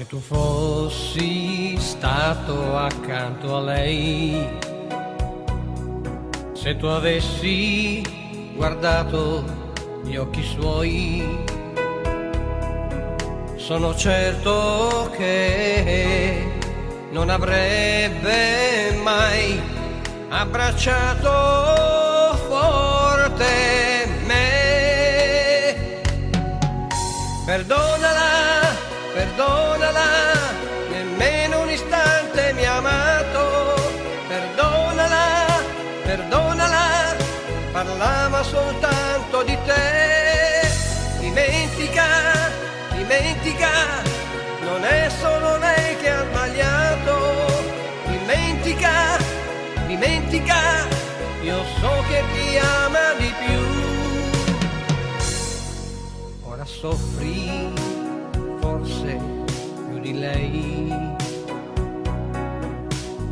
tu fossi stato accanto a lei, se tu avessi guardato gli occhi suoi, sono certo che non avrebbe mai abbracciato forte me. Perdonala, perdonala, nemmeno un istante mi ha amato. Perdonala, perdonala, parlava soltanto di te. Dimentica, dimentica, non è solo lei che ha sbagliato. Dimentica, dimentica, io so che ti ama di più. Ora soffri forse più di lei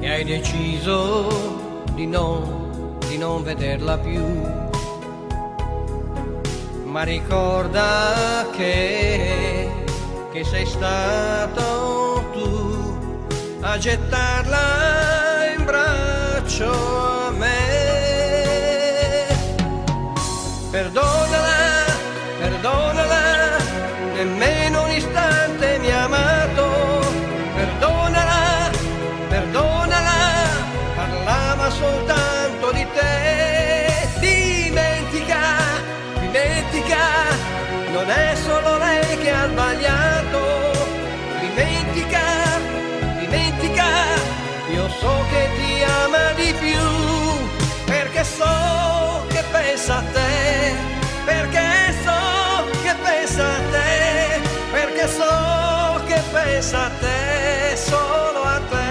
e hai deciso di non vederla più, ma ricorda che sei stato tu a gettarla in braccio a me. Perdonala, perdonala, nemmeno un istante mi ha amato. Perdonala, perdonala, parlava soltanto di te. Dimentica, dimentica, non è solo lei che ha sbagliato. Dimentica, dimentica, io so che ti ama di più, perché so che pensa a te, perché so che pensa a te, perché so che pensa a te, solo a te.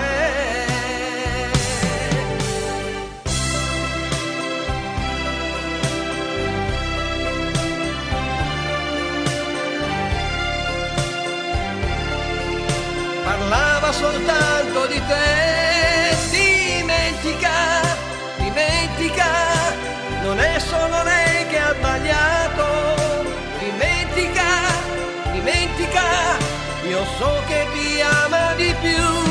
Parlava soltanto di te. Dimentica, dimentica, non è solo lei che ha sbagliato. Dimentica, dimentica, io so che ti ama di più.